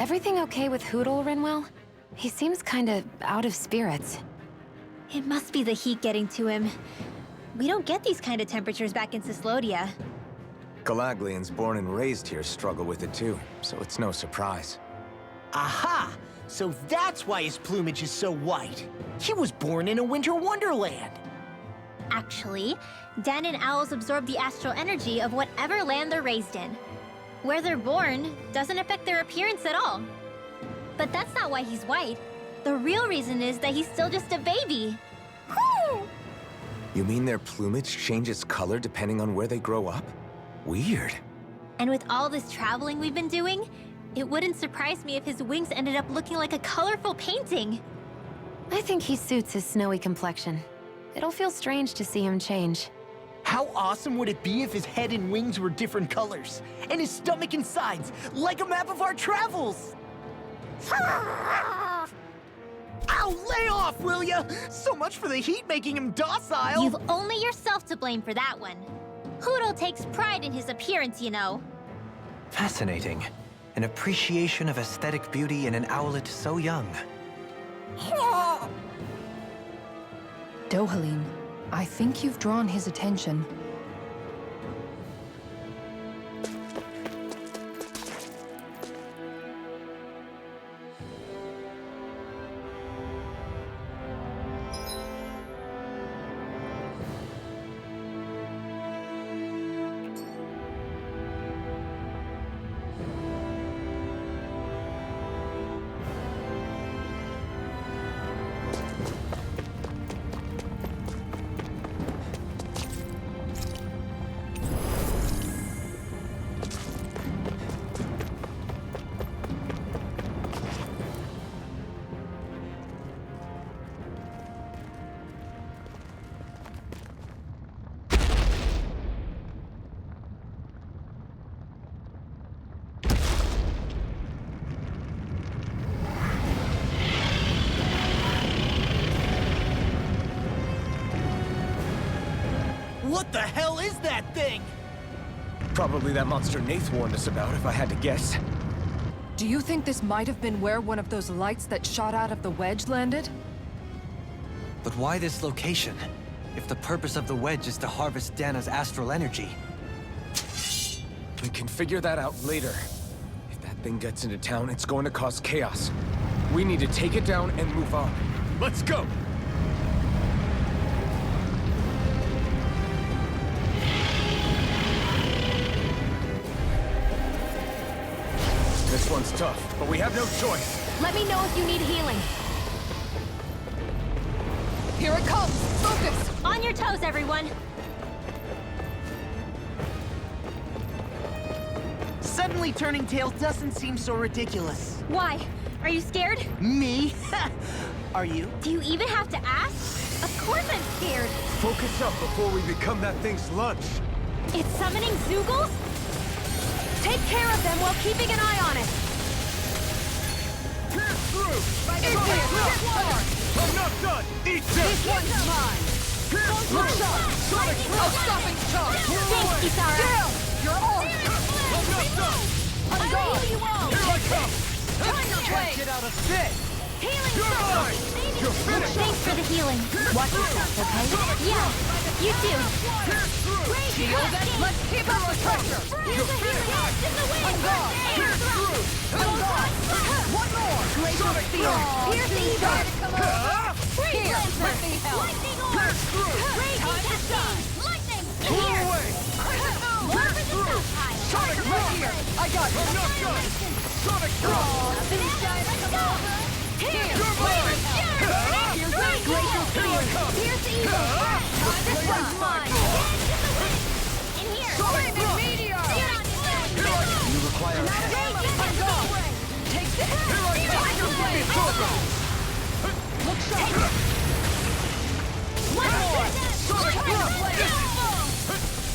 everything okay with Hootle, Rinwell? He seems kinda out of spirits. It must be the heat getting to him. We don't get these kind of temperatures back in Cislodia. Galaglians born and raised here struggle with it too, so it's no surprise. Aha! So that's why his plumage is so white. He was born in a winter wonderland. Actually, Dan and owls absorb the astral energy of whatever land they're raised in. Where they're born doesn't affect their appearance at all. But that's not why he's white. The real reason is that he's still just a baby. Whew! You mean their plumage changes color depending on where they grow up? Weird. And with all this traveling we've been doing, it wouldn't surprise me if his wings ended up looking like a colorful painting. I think he suits his snowy complexion. It'll feel strange to see him change. How awesome would it be if his head and wings were different colors, and his stomach and sides, like a map of our travels? Ow, lay off, will ya? So much for the heat making him docile. You've only yourself to blame for that one. Hootle takes pride in his appearance, you know. Fascinating. An appreciation of aesthetic beauty in an owlet so young. Dohalim, I think you've drawn his attention. What the hell is that thing? Probably that monster Nath warned us about, if I had to guess. Do you think this might have been where one of those lights that shot out of the wedge landed? But why this location? If the purpose of the wedge is to harvest Dana's astral energy. We can figure that out later. If that thing gets into town, it's going to cause chaos. We need to take it down and move on. Let's go! This one's tough, but we have no choice. Let me know if you need healing. Here it comes! Focus! On your toes, everyone! Suddenly turning tail doesn't seem so ridiculous. Why? Are you scared? Me? Are you? Do you even have to ask? Of course I'm scared. Focus up before we become that thing's lunch. It's summoning Zoogles? Take care of them while keeping an eye on it. Pierce through! I'm not done! Eat this! This one's mine! Pierce through! Sonic I'll stop and charge! Thanks, Kisara. Down! You're on! I'm not done! I'm gone! Here I come! Time to play! Get out of this! Healing You're mine! You're finished! Thanks for the healing. Watch yourself, okay? Yeah, you too. Pierce through! Shield it! Let's keep up the pressure! You're finished! I'm gone! Pierce through! I'm gone! One more! Glacial Spear! Here's the Try to come over! Freeze Here, Lancer! let me help! Lightning Orb! Pierce through! Raging Cascade! Lightning! Pull Here! away! More for the stockpile! Sonic Right rock! here! I got it! I'm not done! Sonic rock! These guys come over! Here! You're mine! Here's the Glacial Spear! Here's the Eagle! This one's mine! In here! Flaming Meteor! Get on your You require a hand. I'm gone! Take this! Tiger Blade! Look sharp! One more! Sonic rock!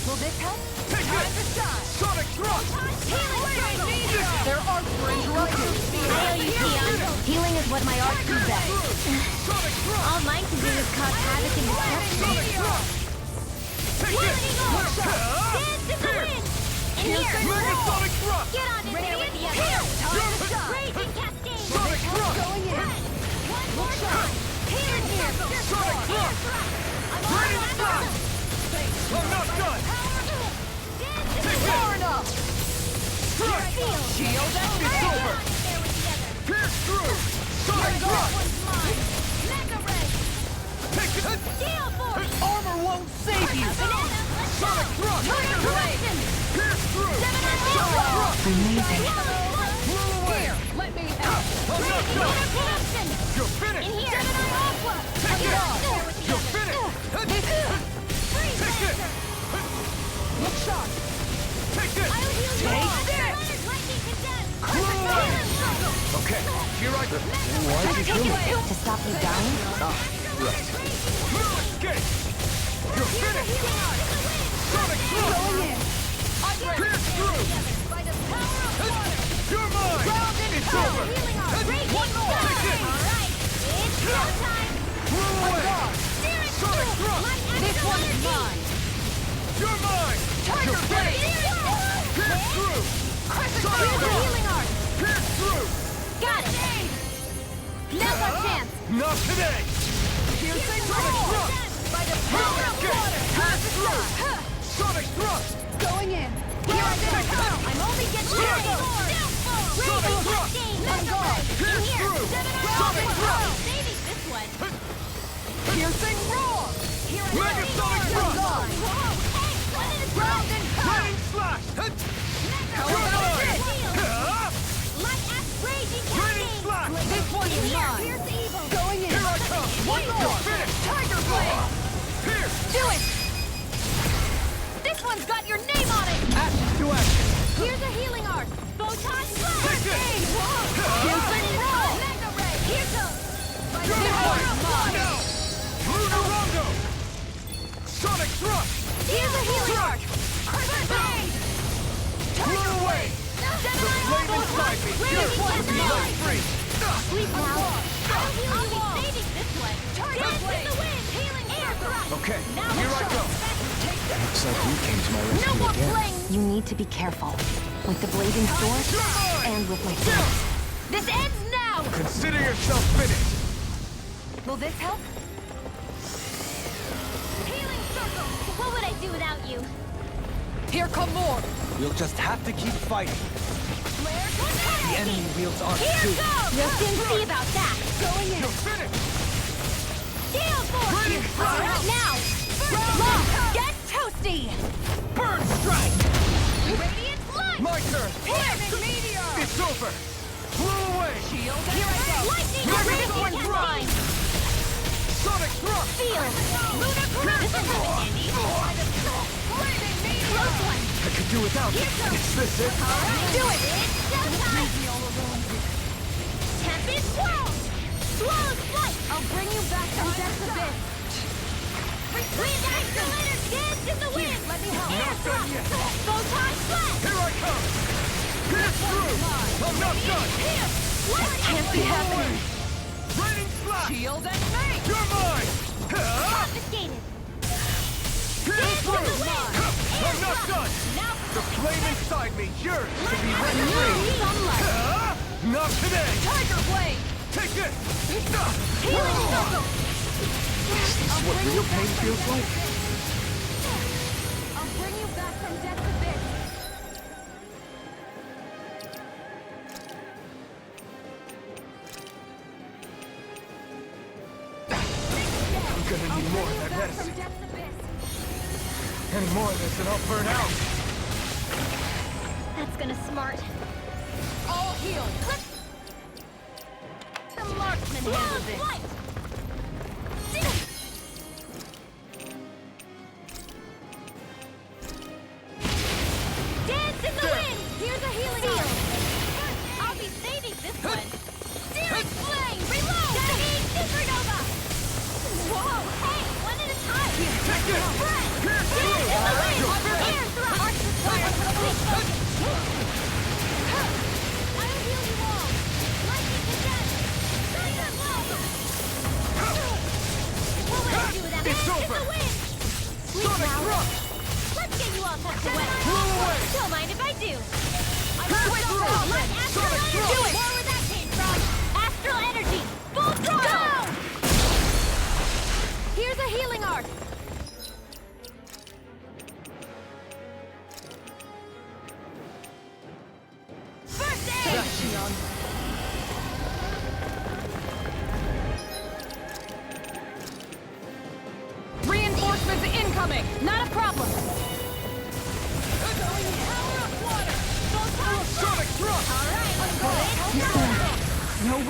Will this help? Take Time to this! shine! Sonic rock! There are fringe riders! I owe you, Theon. Healing is what my art do best. Sonic rock! All mine can do is cause havoc and destruction. Sonic rock! Take this! Lightning Orb! Dance in the wind! In Megasonic thrust! Get on in there with the others! Raging cascade! Sonic thrust! One more time! Healing circle! Sonic thrust! Radiant slash! I'm not done! Take it! Strike! Shield It's over! Pierce through! Sonic thrust! Mega ray! Take it! Gale force! Armor won't save you! Banana! Let's go! Sonic thrust! Turner correction! Pierce through! Gemini Sonic Aqua! thrust! Amazing. Blew away! Let me help. I'm not Raging done! lunar correction! You're finished! In here! Gemini Aqua! Take it! There with the You're others. finished! Freeze Take it! Lancer! Look sharp! Take this! I'll heal you! Take Leonard Lightning Condensed! Blew away! Healing circle! Okay, here I go. Why did you kill me? To stop me dying? Right. No escape! You're finished! Sonic thrust! Pierce through! By the power of water! You're mine! It's over! One more! Take this! Alright, it's showtime! Blew away! Steering Sonic through! thrust! My extra energy! You're mine! You're finished! Pierce through! Sonic Here's a thrust! healing art! Pierce through! Got it! Now's our chance! Not today! Piercing Sonic thrust! By the power of Escape! water! Pass through! Sonic thrust! Going in. Here I go! I'm only getting started! Sonic thrust! Pierce through! Sonic thrust! Saving this one! Piercing roar. Megasonic thrust! Raining slash! You're mine! Raining slash! This one is mine. Going in. Here I come! You're finished! Tiger blade. Pierce! Do it! This one's got your name on it! Ashes to ashes! Here's a healing art! Photon slash! Take this! Piercing roll! Mega ray! Here goes! You're mine! Now! Lunarongo! Sonic thrust! Here's a healing art! Perfect blade! Blew away! The flame inside me yearns to be let free! Sleep now! I'll be saving this one! Dance in the wind! Healing air thrust! Okay, Now here I go! Looks like you came to my No rescue more again. playing! You need to be careful. With the blazing sword and with my friends. This ends now! Consider yourself finished! Will this help? Healing circle! What would I do without you? Here come more. We'll just have to keep fighting. Flare The enemy wields arms Here too. goes! We'll soon see about that! Going in! You're finished! Gale force! Raining All fire! right, now! Lock! Get toasty! Burn strike! Radiant light! My turn! Piercing meteor! It's over! Blew away! Here I go! Lightning Megasonic Radiant thrust! line! Sonic thrust! Field! Lunar correction! This is handy! Close one! I could do without it. Is this it? All right, do it! It's showtime! Tempest swirl! Swallow's flight! I'll bring you back from death's abyss! Wind axle energy! Dance in the wind! Let me help! Air Not done thrust! yet. Photon slash! Here I come! Pierce through! I'm not done! Here! What Can't be happening. Raining slash! Shield and make. You're mine! Confiscated! Pierce Dance in through! the wind! Air I'm not thrust! done! Now The flame inside me yearns to be Lightning let free! sunlight! Not today! Tiger blade. Take this! Healing circle! Is this what real pain feels like? I'll bring you back from death's abyss! I'm gonna need more of that medicine. Any more of this and I'll burn out! That's gonna smart. All healed. The marksman handled this. Dance in the wind! Here's a healing art. I'll be saving this one. Searing flame! Reload! Detonate supernova! Whoa! Hey! One at a time! Take this! Pierce Dance through! in the wind! You're finished! Air thrust! I'll heal you all! Lightning condensed! Thunder blow! What would I do without It's Dance over. in the wind! Sleep Sonic now. thrust! Let's get you all tucked away! Blew away! Don't mind if I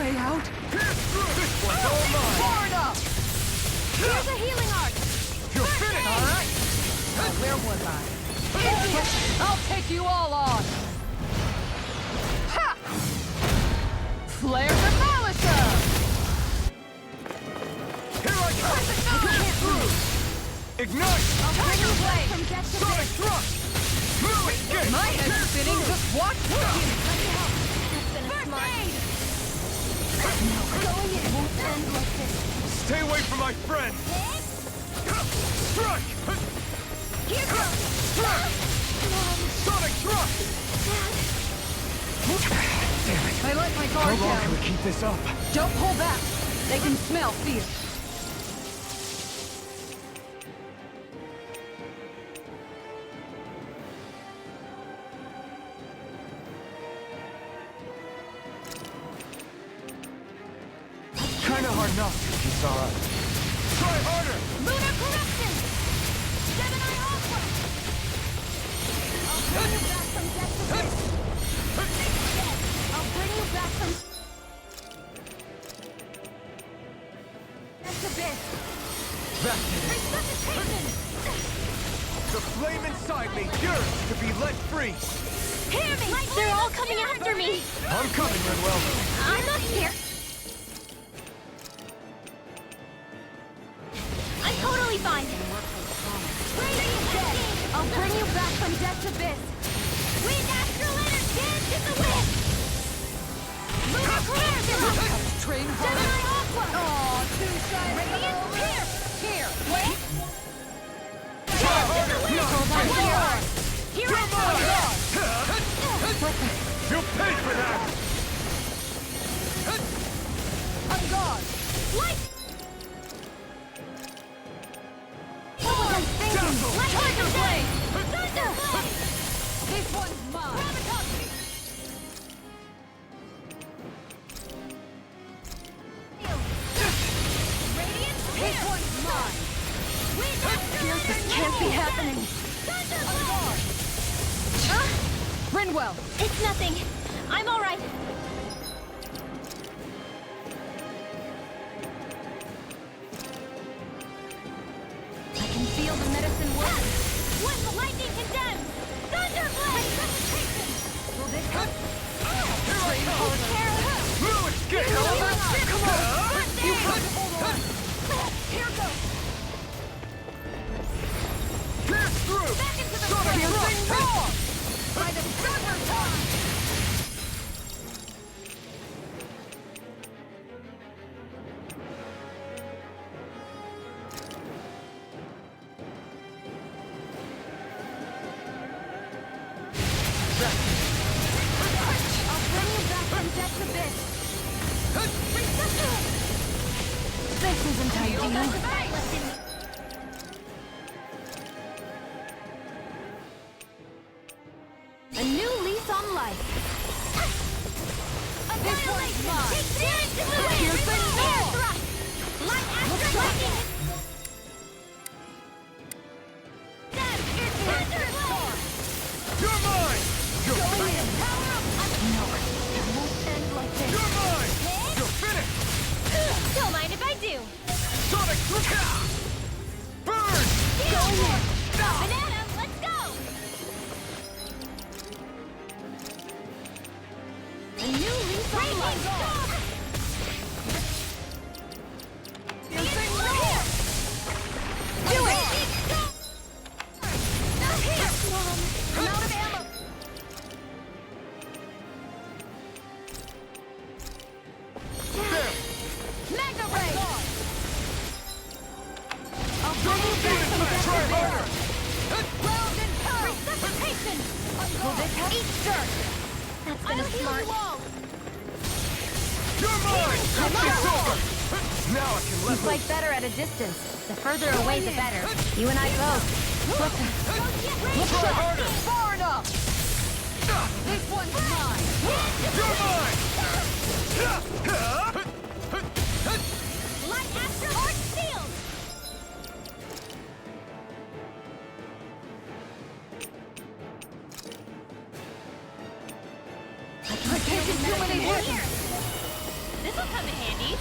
way out? This one's all mine! Far enough! Here's a healing arc! You're finished! All right. Now, where was I? I'll take you all on! Ha! Flare Demolisher! Here I come! Ignite! Tiger Blade! Sonic thrust! Move escape! My head's spinning, just watch me! That's been a smart. Going in won't end like this. Stay away from my friend! Strike! Here goes! Sonic thrust! I let my How guard long down. can we keep this up? Don't pull back. They can smell fear. Kinda hard enough, Kisara. Try harder! Lunar corruption! Gemini Aqua! I'll bring you back from death to bliss. I'll bring you back from death to bliss. That did it! Resuscitation! The flame inside me yearns to be let free! Hear me! They're all coming after me! I'm coming, Manuel. I'm not scared. I'm totally fine. I'll bring you back from death to bliss. Wind astral energy! Dance in the wind! Lunar corruption! Train Gemini Aqua! Aw, too shy. Radiant pierce! Here, Wait! Try harder! Here I come! You'll pay for that! I'm gone. Light! What was I thinking? Dazzle! Tiger Blade! Thunder Blade! This one's mine. Graviton! Radiant This Pierce! one's mine. Wind astral This can't be happening. Thunder Blade! Rinwell, It's nothing. I'm all right. I can feel the medicine work. What the lightning condemns! Thunder Blade! Will this help? Take care of her! Blue escape! Come on! you have to hold on. Here goes! Pierce through! Back into the Sonic Piercing thrust! roar! By the silver tongue! I'll bring you back from death to bliss. Resuscitate! This isn't ideal. A new lease on life. This one's mine. Piercing roar! Light astral lightning! You're mine! You're finished! You're mine! You're finished! Don't mind if I do. Sonic thrust! Burn! Banana, let's go! A new lease on life. Piercing roar! Do it! Now here! I'm out of ammo. There! Magna Ray! I'll Don't bring you move back units from back! death Try to harder! bliss. Ground and power! Resuscitation! Will this help? Eat dirt! That's been a smart... You're mine! It's over! Now I can You let fight loose! better at a distance. The further away, the better. You and I both. Try harder! Far enough! This one's mine. You're mine! Light astral arc shield! I can't do too many hits. This'll come in handy.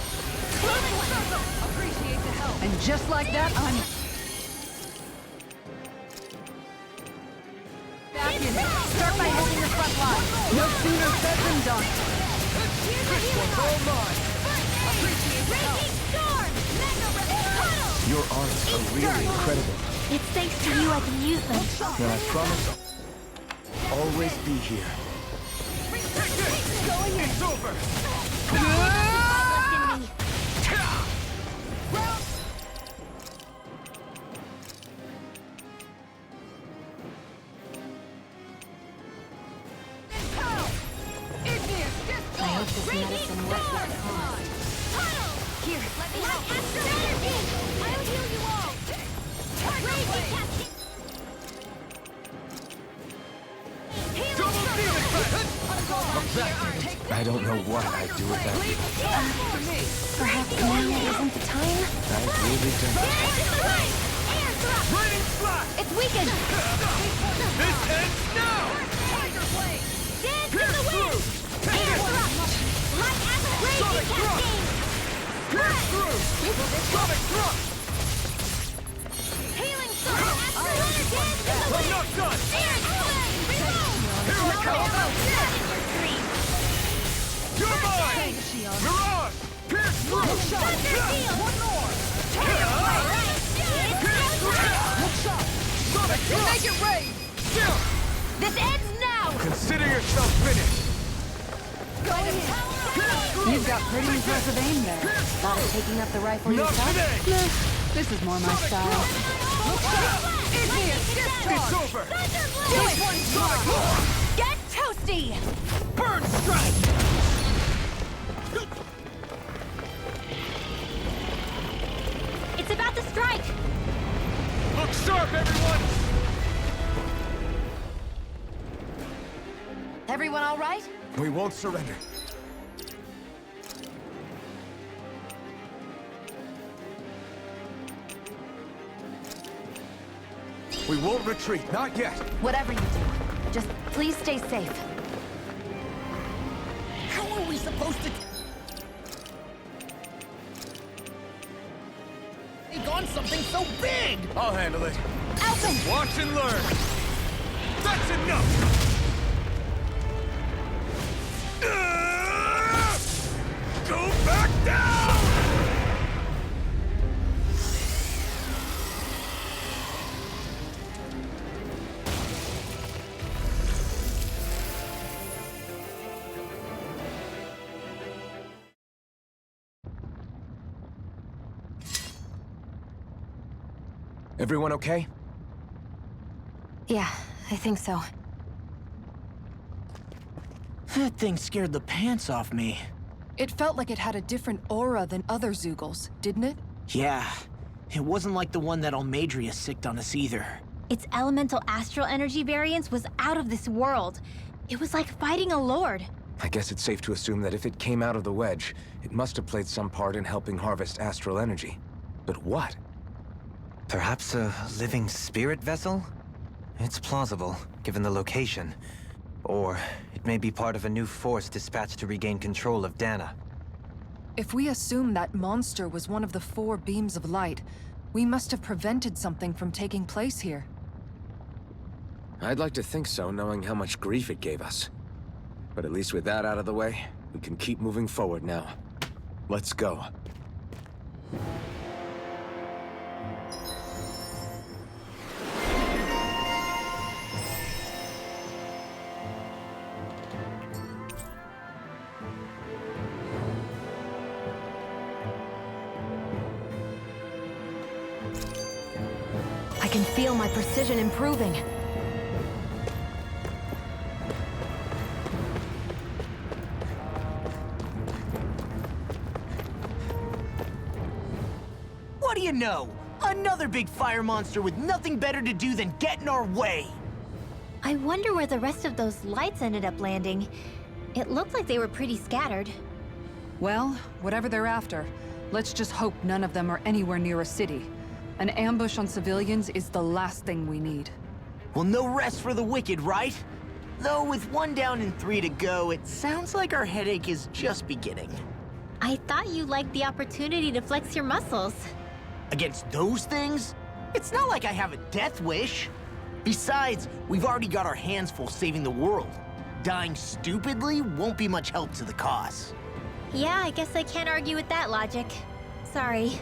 Appreciate the help. And just like that, I'm back in. Start by holding the front line. No sooner said than done. Appreciate the help. Your arms are really incredible. It's thanks to you I can use them. And I promise I'll always be here. It's over! I hope this medicine works with the cause. Here, let me help. I'll heal you all. I don't know what I'd do without you. Perhaps now isn't the time? I really don't. It's weakened! This ends now! Dance in the wind! Air thrust! Light acid raging cascade! Pierce through! Sonic thrust! Healing sword! Astral energy! Dance in the I'm wind! not done! Air swing! Reload! Here I come! Set in your dream! You're mine! Mirage! Pierce through! Thunder seal! One more! Pierce through! Sonic thrust! Make it rain! Still! This ends now! Consider yourself finished! You've got pretty impressive aim there. Thought of taking up the rifle Not yourself? today! Nah, this is more my style. It's over! This one's mine! Get toasty! Bird strike! It's about to strike! Look sharp, everyone! Everyone all right? We won't surrender. We won't retreat, not yet. Whatever you do, just please stay safe. How are we supposed to take on something so big? I'll handle it. Alton! Watch and learn. That's enough! Go back down! Everyone okay? Yeah, I think so. That thing scared the pants off me. It felt like it had a different aura than other Zeugles, didn't it? Yeah, it wasn't like the one that Almadria sicked on us either. Its elemental astral energy variance was out of this world. It was like fighting a lord. I guess it's safe to assume that if it came out of the wedge, it must have played some part in helping harvest astral energy. But what? Perhaps a living spirit vessel? It's plausible, given the location. Or it may be part of a new force dispatched to regain control of Dana. If we assume that monster was one of the 4 beams of light, we must have prevented something from taking place here. I'd like to think so, knowing how much grief it gave us. But at least with that out of the way, we can keep moving forward now. Let's go. I can feel my precision improving. What do you know? Another big fire monster with nothing better to do than get in our way! I wonder where the rest of those lights ended up landing. It looked like they were pretty scattered. Well, whatever they're after, let's just hope none of them are anywhere near a city. An ambush on civilians is the last thing we need. Well, no rest for the wicked, right? Though with 1 down and 3 to go, it sounds like our headache is just beginning. I thought you liked the opportunity to flex your muscles. Against those things? It's not like I have a death wish. Besides, we've already got our hands full saving the world. Dying stupidly won't be much help to the cause. Yeah, I guess I can't argue with that logic. Sorry.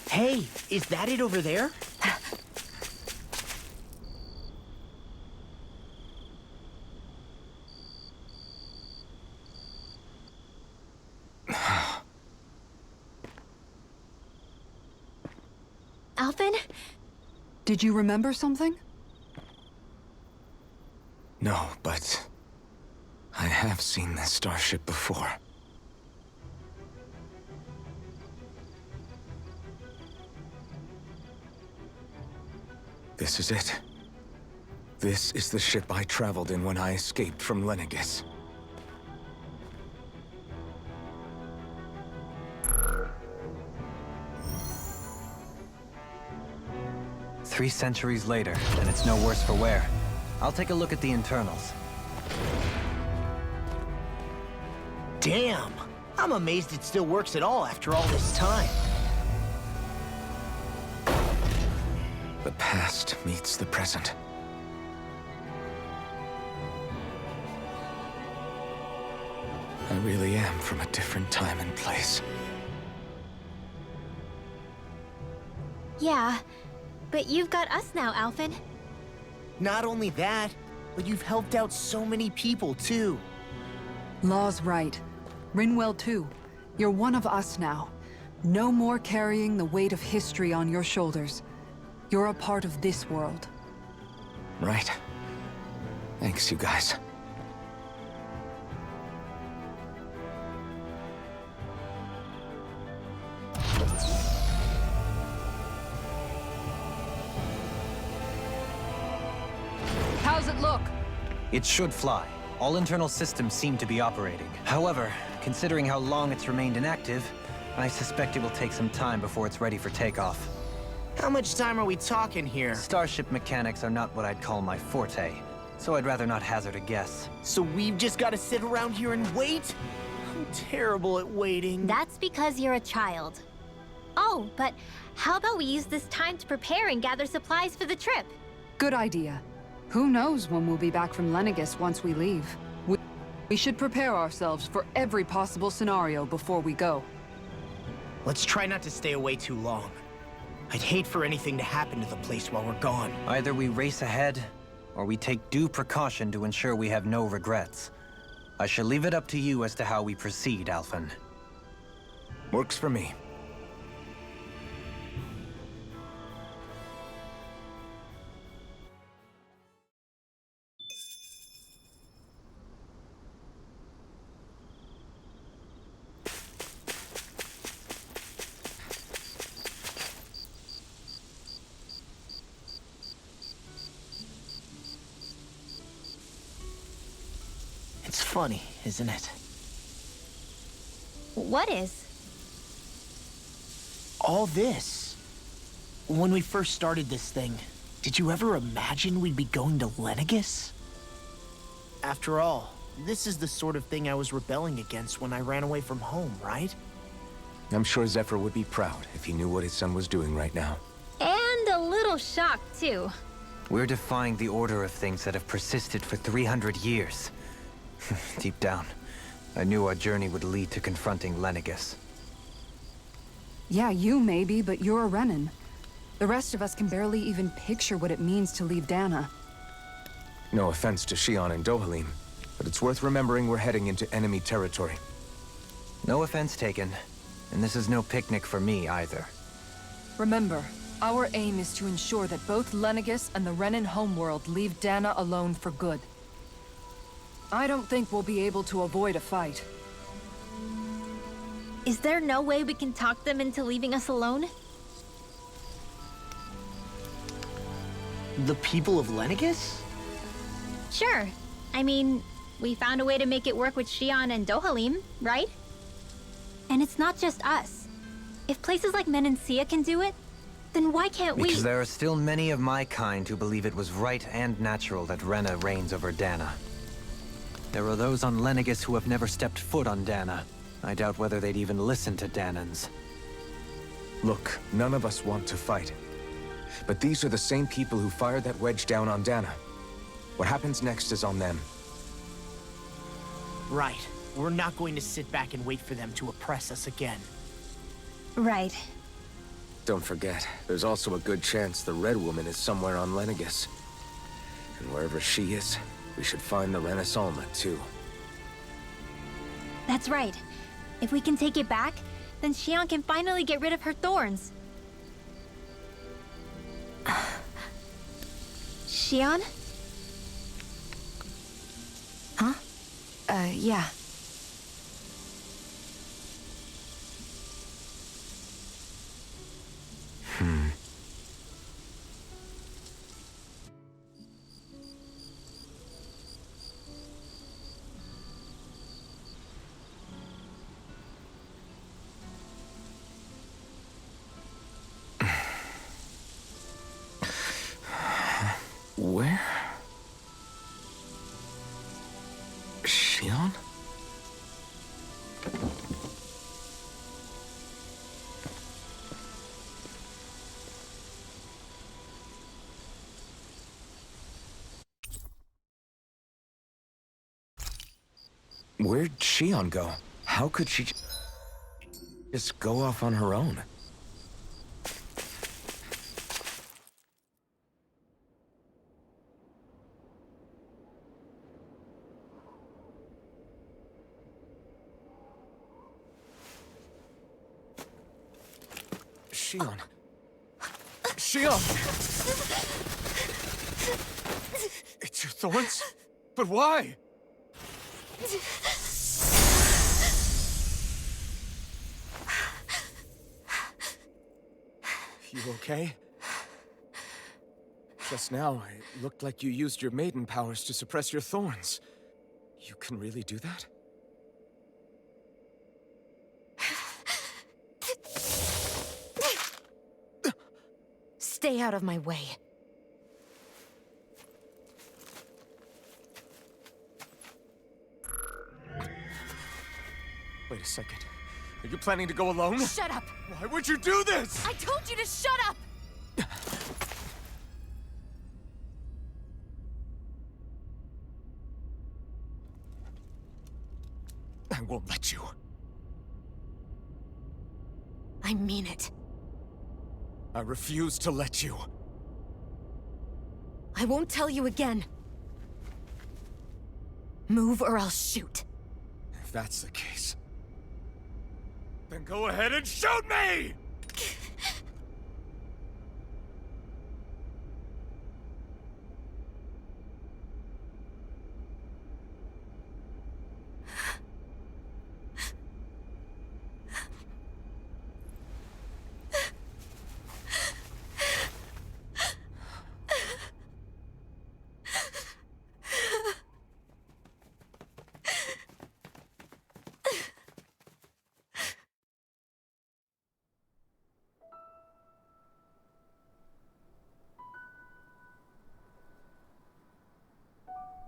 Hey, is that it over there? Alvin? Did you remember something? No, but I have seen this starship before. This is it. This is the ship I traveled in when I escaped from Lenegis. Three centuries later, and it's no worse for wear. I'll take a look at the internals. Damn! I'm amazed it still works at all after all this time. The past meets the present. I really am from a different time and place. Yeah, but you've got us now, Alvin. Not only that, but you've helped out so many people, too. Law's right. Rinwell too. You're one of us now. No more carrying the weight of history on your shoulders. You're a part of this world. Right. Thanks, you guys. How's it look? It should fly. All internal systems seem to be operating. However, considering how long it's remained inactive, I suspect it will take some time before it's ready for takeoff. How much time are we talking here? Starship mechanics are not what I'd call my forte, so I'd rather not hazard a guess. So we've just got to sit around here and wait? I'm terrible at waiting. That's because you're a child. Oh, but how about we use this time to prepare and gather supplies for the trip? Good idea. Who knows when we'll be back from Lenegis once we leave. We should prepare ourselves for every possible scenario before we go. Let's try not to stay away too long. I'd hate for anything to happen to the place while we're gone. Either we race ahead, or we take due precaution to ensure we have no regrets. I shall leave it up to you as to how we proceed, Alphen. Works for me. It's funny, isn't it? What is? All this. When we first started this thing, did you ever imagine we'd be going to Lenegis? After all, this is the sort of thing I was rebelling against when I ran away from home, right? I'm sure Zephyr would be proud if he knew what his son was doing right now. And a little shocked, too. We're defying the order of things that have persisted for 300 years. Deep down, I knew our journey would lead to confronting Lenegis. Yeah, you maybe, but you're a Renan. The rest of us can barely even picture what it means to leave Dana. No offense to Shion and Dohalim, but it's worth remembering we're heading into enemy territory. No offense taken, and this is no picnic for me either. Remember, our aim is to ensure that both Lenegis and the Renan homeworld leave Dana alone for good. I don't think we'll be able to avoid a fight. Is there no way we can talk them into leaving us alone? The people of Lenegus? Sure. I mean, we found a way to make it work with Xion and Dohalim, right? And it's not just us. If places like Menancia can do it, then why can't we? Because there are still many of my kind who believe it was right and natural that Rena reigns over Dana. There are those on Lenegus who have never stepped foot on Dana. I doubt whether they'd even listen to Danans. Look, none of us want to fight. But these are the same people who fired that wedge down on Dana. What happens next is on them. Right. We're not going to sit back and wait for them to oppress us again. Right. Don't forget, there's also a good chance the Red Woman is somewhere on Lenegus. And wherever she is, we should find the Renaissance too. That's right. If we can take it back, then Xion can finally get rid of her thorns. Xion? Huh? Yeah. Where? Xion? Where'd Xion go? How could she just go off on her own? Xion. Xion! It's your thorns? But why? You okay? Just now, it looked like you used your maiden powers to suppress your thorns. You can really do that? Stay out of my way. Wait a second. Are you planning to go alone? Shut up! Why would you do this? I told you to shut up! I won't let you. I mean it. I refuse to let you. I won't tell you again. Move or I'll shoot. If that's the case, then go ahead and shoot me!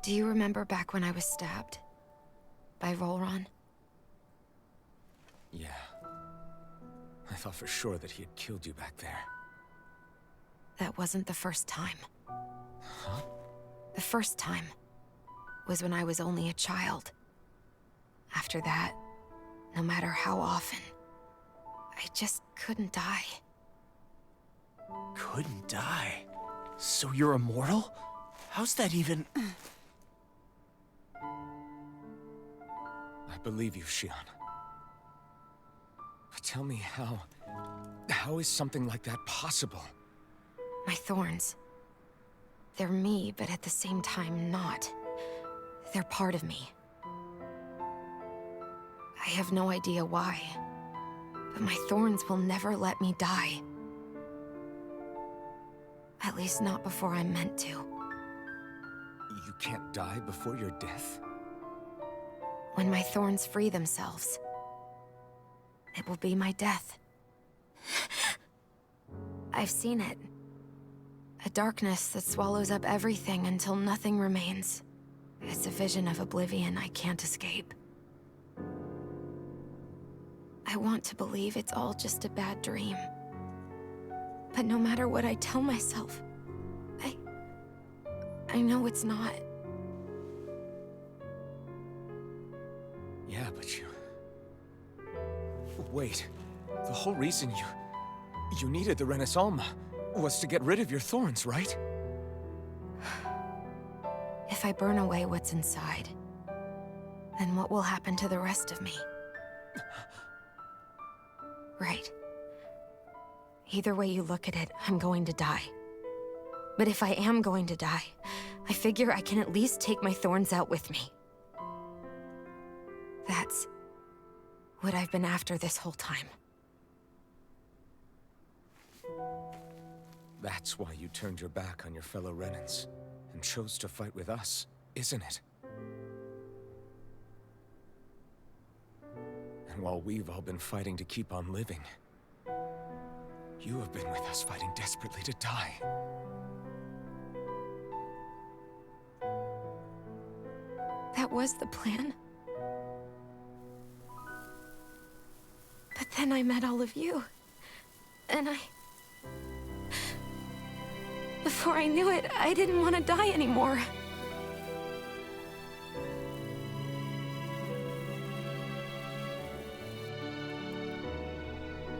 Do you remember back when I was stabbed? By Volron? Yeah. I thought for sure that he had killed you back there. That wasn't the first time. Huh? The first time was when I was only a child. After that, no matter how often, I just couldn't die. Couldn't die? So you're immortal? How's that even... I believe you, Xion. But tell me how is something like that possible? My thorns. They're me, but at the same time not. They're part of me. I have no idea why, But my thorns will never let me die. At least not before I'm meant to. You can't die before your death? When my thorns free themselves, it will be my death. I've seen it. A darkness that swallows up everything until nothing remains. It's a vision of oblivion I can't escape. I want to believe it's all just a bad dream. But no matter what I tell myself, I know it's not. Yeah, but you... Wait. The whole reason you needed the Renaissance was to get rid of your thorns, right? If I burn away what's inside, then what will happen to the rest of me? Right. Either way you look at it, I'm going to die. But if I am going to die, I figure I can at least take my thorns out with me. That's what I've been after this whole time. That's why you turned your back on your fellow Renans and chose to fight with us, isn't it? And while we've all been fighting to keep on living, you have been with us fighting desperately to die. That was the plan. But then I met all of you. And before I knew it, I didn't want to die anymore.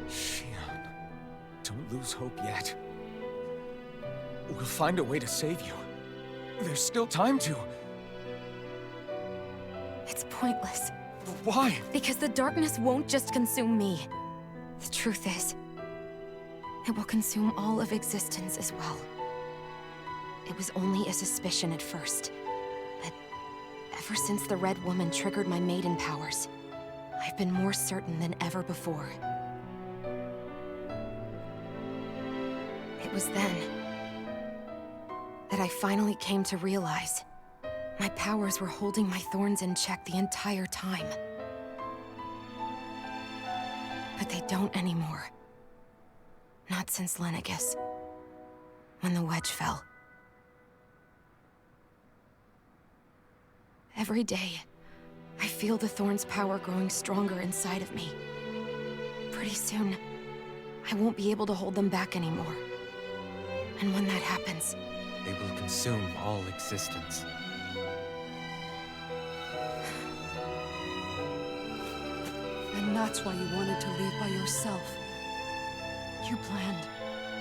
Shion, don't lose hope yet. We'll find a way to save you. There's still time to. It's pointless. Why? Because the darkness won't just consume me. The truth is, it will consume all of existence as well. It was only a suspicion at first, but ever since the Red Woman triggered my maiden powers, I've been more certain than ever before. It was then that I finally came to realize my powers were holding my thorns in check the entire time. But they don't anymore. Not since Lenegis, when the wedge fell. Every day, I feel the thorn's power growing stronger inside of me. Pretty soon, I won't be able to hold them back anymore. And when that happens, They will consume all existence. And that's why you wanted to leave by yourself. You planned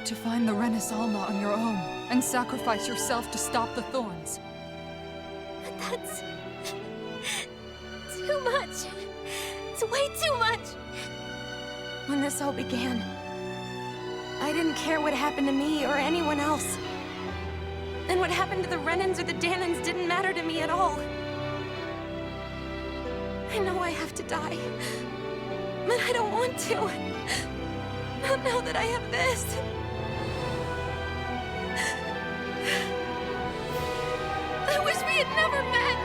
to find the Renaissance on your own and sacrifice yourself to stop the thorns. But that's... too much. It's way too much. when this all began, I didn't care what happened to me or anyone else. And what happened to the Renans or the Danans didn't matter to me at all. I know I have to die, but I don't want to. Not now that I have this. I wish we had never met.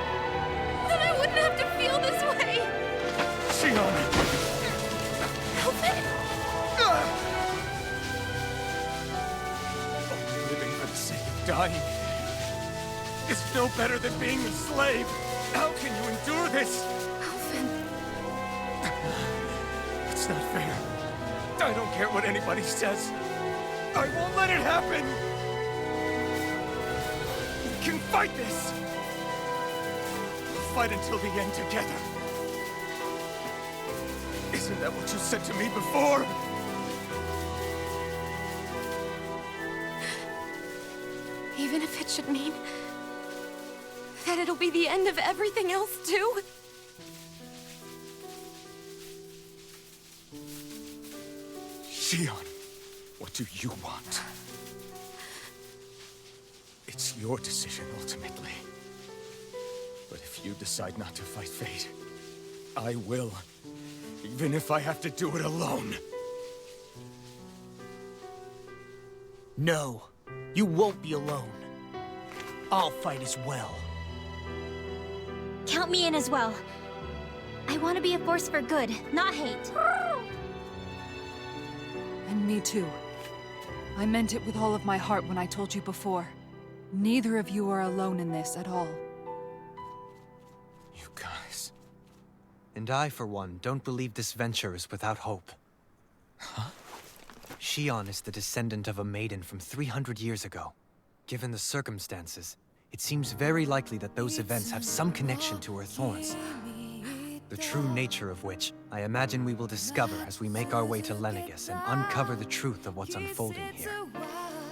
Then I wouldn't have to feel this way. Shion! Elfin! Only living for the sake of dying is no better than being a slave. How can you endure this? Elfin. It's not fair. I don't care what anybody says. I won't let it happen. We can fight this. We'll fight until the end together. Isn't that what you said to me before? Even if it should mean that it'll be the end of everything else, too? Shion, what do you want? It's your decision, ultimately. But if you decide not to fight fate, I will. Even if I have to do it alone. No, you won't be alone. I'll fight as well. Count me in as well. I want to be a force for good, not hate. And me too. I meant it with all of my heart when I told you before. Neither of you are alone in this at all. You guys... And I, for one, don't believe this venture is without hope. Huh? Shion is the descendant of a maiden from 300 years ago. Given the circumstances, it seems very likely that those events have some connection to her thorns. The true nature of which, I imagine we will discover as we make our way to Lenegis and uncover the truth of what's unfolding here.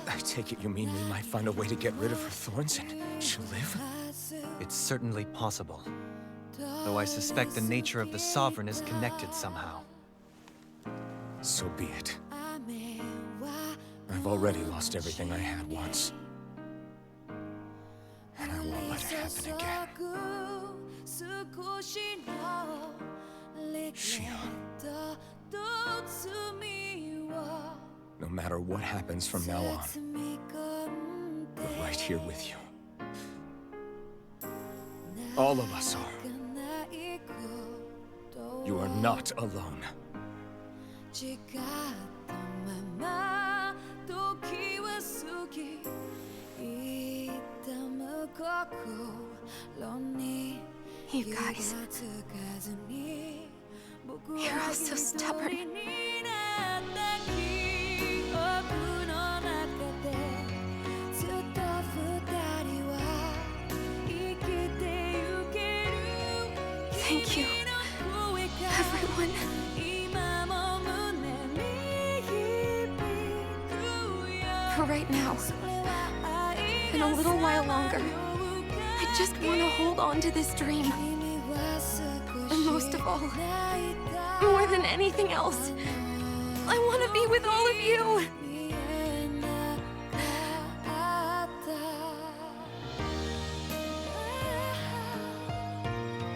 I take it you mean we might find a way to get rid of her thorns and she'll live? It's certainly possible. Though I suspect the nature of the Sovereign is connected somehow. So be it. I've already lost everything I had once. And I won't let it happen again. Shion. No matter what happens from now on, we're right here with you. All of us are. You are not alone. You guys... You're all so stubborn. Thank you, everyone. For right now, and a little while longer, I just want to hold on to this dream. And most of all, more than anything else, I want to be with all of you!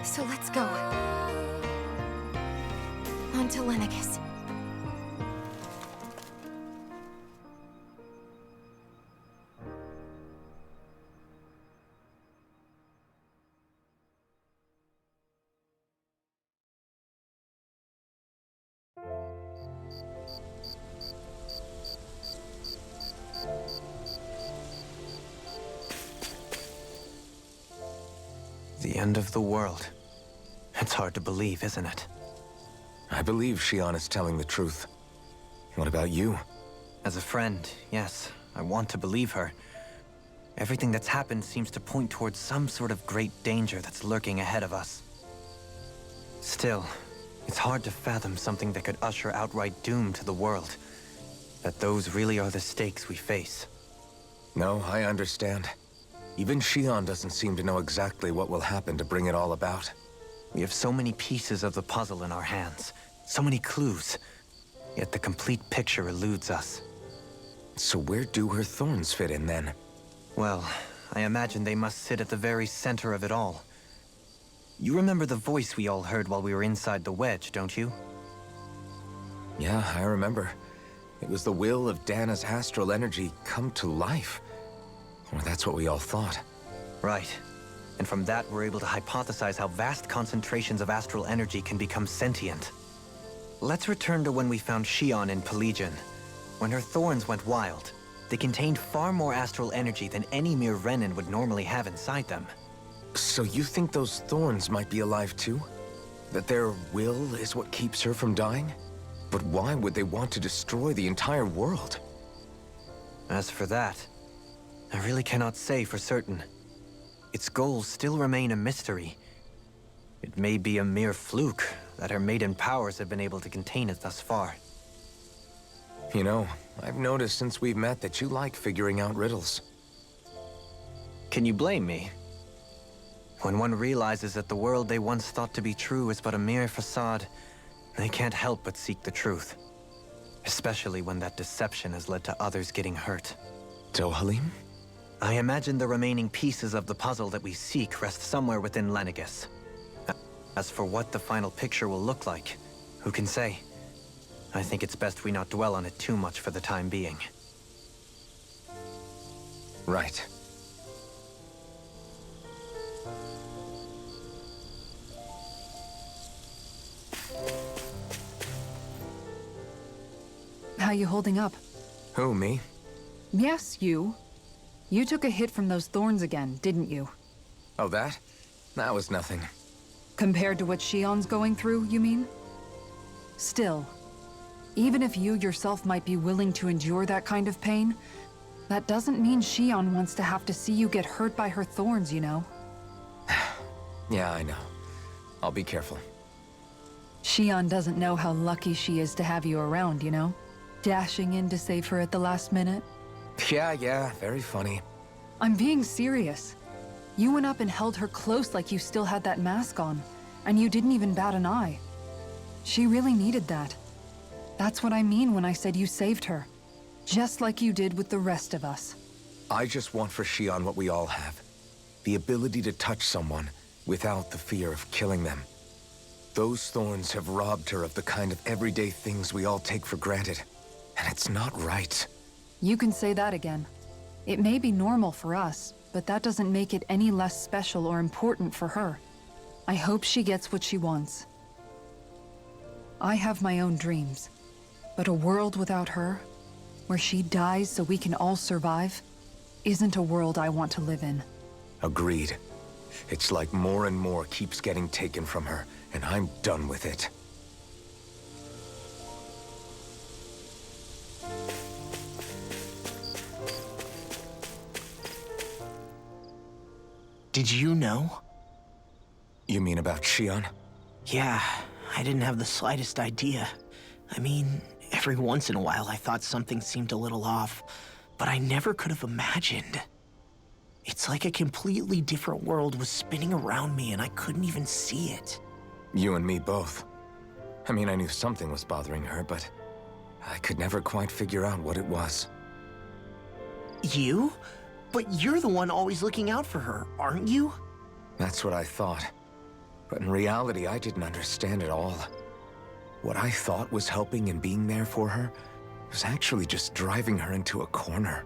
So let's go. On to Lenegis. The end of the world. It's hard to believe, isn't it? I believe Shion is telling the truth. What about you? As a friend, yes, I want to believe her. Everything that's happened seems to point towards some sort of great danger that's lurking ahead of us. Still, it's hard to fathom something that could usher outright doom to the world. That those really are the stakes we face. No, I understand. Even Shion doesn't seem to know exactly what will happen to bring it all about. We have so many pieces of the puzzle in our hands, so many clues, yet the complete picture eludes us. So where do her thorns fit in then? Well, I imagine they must sit at the very center of it all. You remember the voice we all heard while we were inside the wedge, don't you? Yeah, I remember. It was the will of Dana's astral energy come to life. Or that's what we all thought. Right. And from that, we're able to hypothesize how vast concentrations of astral energy can become sentient. Let's return to when we found Shion in Pelagian. When her thorns went wild, they contained far more astral energy than any mere Renin would normally have inside them. So you think those thorns might be alive too? That their will is what keeps her from dying? But why would they want to destroy the entire world? As for that, I really cannot say for certain. Its goals still remain a mystery. It may be a mere fluke that her maiden powers have been able to contain it thus far. You know, I've noticed since we've met that you like figuring out riddles. Can you blame me? When one realizes that the world they once thought to be true is but a mere facade, they can't help but seek the truth. Especially when that deception has led to others getting hurt. Dohalim? I imagine the remaining pieces of the puzzle that we seek rest somewhere within Lenegis. As for what the final picture will look like, Who can say? I think it's best we not dwell on it too much for the time being. Right. How you holding up? Who, me? Yes, you. You took a hit from those thorns again, didn't you? Oh, that? That was nothing. Compared to what Shion's going through, you mean? Still, even if you yourself might be willing to endure that kind of pain, that doesn't mean Shion wants to have to see you get hurt by her thorns, you know? Yeah, I know. I'll be careful. Shion doesn't know how lucky she is to have you around, you know? Dashing in to save her at the last minute. Yeah, very funny. I'm being serious. You went up and held her close like you still had that mask on, and you didn't even bat an eye. She really needed that. That's what I mean when I said you saved her. Just like you did with the rest of us. I just want for Shion what we all have. The ability to touch someone without the fear of killing them. Those thorns have robbed her of the kind of everyday things we all take for granted. And it's not right. You can say that again. It may be normal for us, but that doesn't make it any less special or important for her. I hope she gets what she wants. I have my own dreams, but a world without her, where she dies so we can all survive, isn't a world I want to live in. Agreed. It's like more and more keeps getting taken from her, and I'm done with it. Did you know? You mean about Shion? Yeah, I didn't have the slightest idea. I mean, every once in a while I thought something seemed a little off, but I never could have imagined. It's like a completely different world was spinning around me and I couldn't even see it. You and me both. I mean, I knew something was bothering her, but I could never quite figure out what it was. You? But you're the one always looking out for her, aren't you? That's what I thought. But in reality, I didn't understand it all. What I thought was helping and being there for her was actually just driving her into a corner.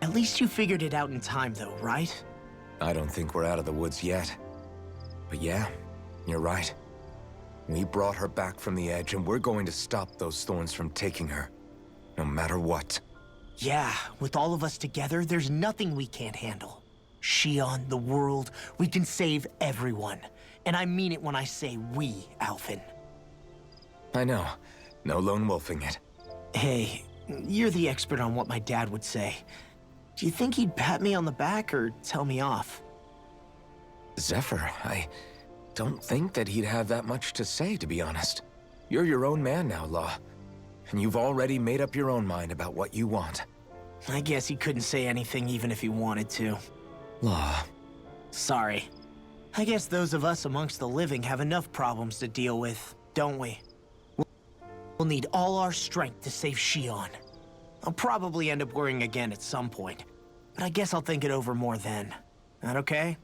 At least you figured it out in time though, right? I don't think we're out of the woods yet. But yeah, you're right. We brought her back from the edge and we're going to stop those thorns from taking her. No matter what. Yeah, with all of us together, there's nothing we can't handle. Shion, the world, we can save everyone. And I mean it when I say we, Alphen. I know. No lone wolfing it. Hey, you're the expert on what my dad would say. Do you think he'd pat me on the back or tell me off? Zephyr, I don't think that he'd have that much to say, to be honest. You're your own man now, Law. And you've already made up your own mind about what you want. I guess he couldn't say anything even if he wanted to. Law. Sorry. I guess those of us amongst the living have enough problems to deal with, don't we? We'll need all our strength to save Shion. I'll probably end up worrying again at some point, but I guess I'll think it over more then. That okay?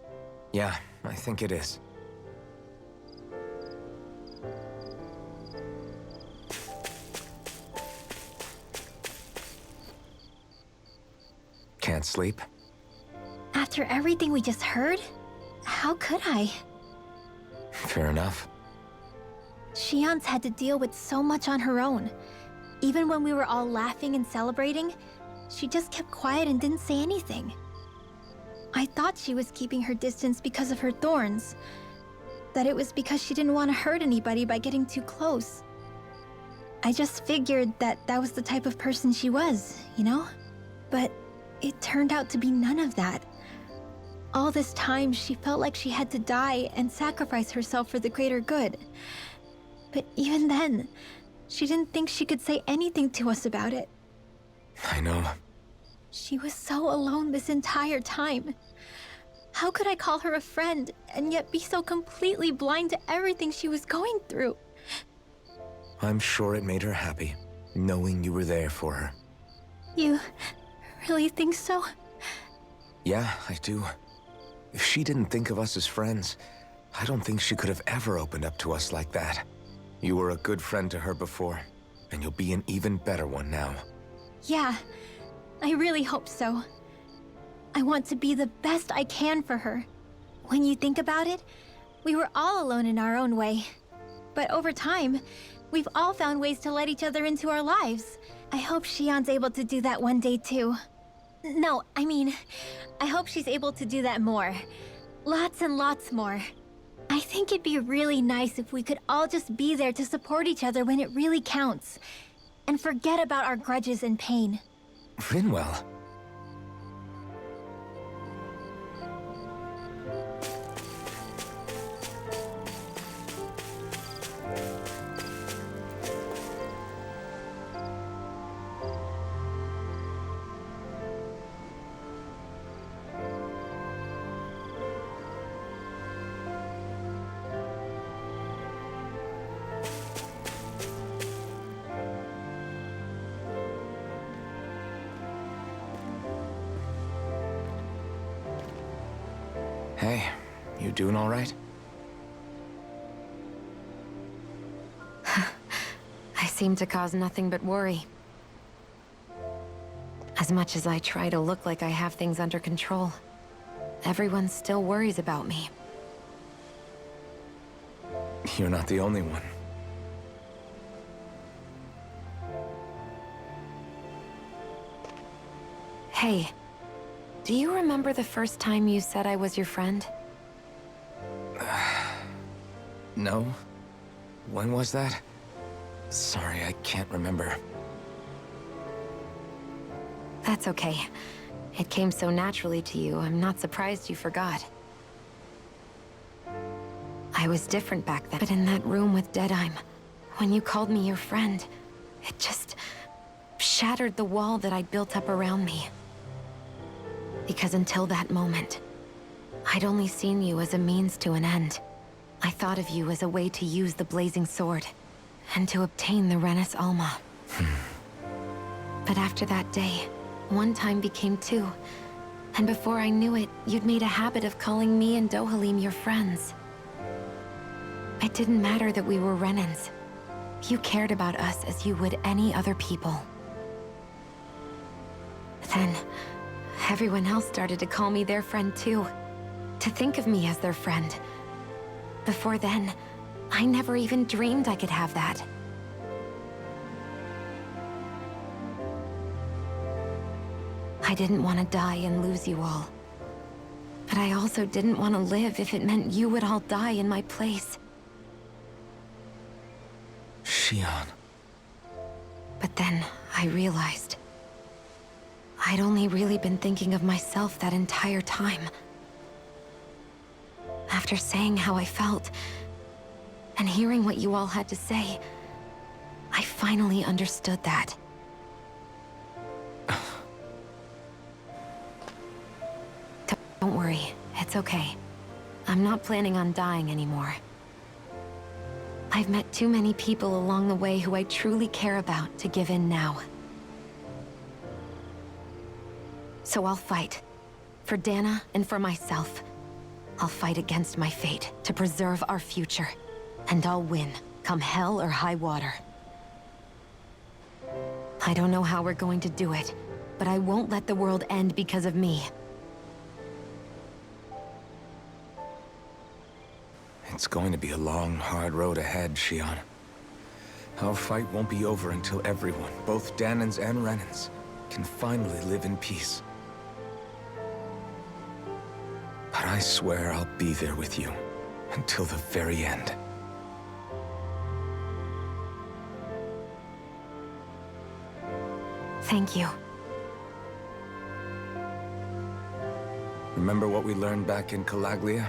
Yeah, I think it is. Can't sleep? After everything we just heard, how could I? Fair enough. Shion's had to deal with so much on her own. Even when we were all laughing and celebrating, she just kept quiet and didn't say anything. I thought she was keeping her distance because of her thorns. That it was because she didn't want to hurt anybody by getting too close. I just figured that that was the type of person she was, you know? But it turned out to be none of that. All this time, she felt like she had to die and sacrifice herself for the greater good. But even then, she didn't think she could say anything to us about it. I know. She was so alone this entire time. How could I call her a friend and yet be so completely blind to everything she was going through? I'm sure it made her happy, knowing you were there for her. You really think so? Yeah, I do. If she didn't think of us as friends, I don't think she could have ever opened up to us like that. You were a good friend to her before, and you'll be an even better one now. Yeah, I really hope so. I want to be the best I can for her. When you think about it, we were all alone in our own way. But over time, we've all found ways to let each other into our lives. I hope Shion's able to do that one day too. No, I mean, I hope she's able to do that more. Lots and lots more. I think it'd be really nice if we could all just be there to support each other when it really counts. And forget about our grudges and pain. Rinwell. Hey, you doing all right? I seem to cause nothing but worry. As much as I try to look like I have things under control, everyone still worries about me. You're not the only one. Hey, do you remember the first time you said I was your friend? No? When was that? Sorry, I can't remember. That's okay. It came so naturally to you, I'm not surprised you forgot. I was different back then, but in that room with Deadime, when you called me your friend, it just shattered the wall that I'd built up around me. Because until that moment, I'd only seen you as a means to an end. I thought of you as a way to use the blazing sword, and to obtain the Renis Alma. But after that day, one time became two, and before I knew it, you'd made a habit of calling me and Dohalim your friends. It didn't matter that we were Renins. You cared about us as you would any other people. Then, everyone else started to call me their friend too. To think of me as their friend. Before then, I never even dreamed I could have that. I didn't want to die and lose you all. But I also didn't want to live if it meant you would all die in my place. Shion. But then, I realized I'd only really been thinking of myself that entire time. After saying how I felt, and hearing what you all had to say, I finally understood that. Don't worry, it's okay. I'm not planning on dying anymore. I've met too many people along the way who I truly care about to give in now. So I'll fight. For Dana and for myself. I'll fight against my fate to preserve our future. And I'll win, come hell or high water. I don't know how we're going to do it, but I won't let the world end because of me. It's going to be a long, hard road ahead, Shion. Our fight won't be over until everyone, both Danans and Renins, can finally live in peace. But I swear I'll be there with you until the very end. Thank you. Remember what we learned back in Calaglia?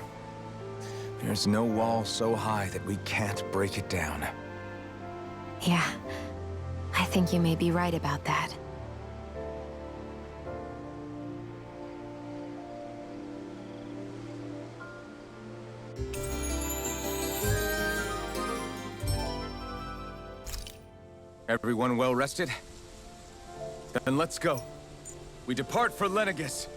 There's no wall so high that we can't break it down. Yeah, I think you may be right about that. Everyone well rested? Then let's go. We depart for Lenegis.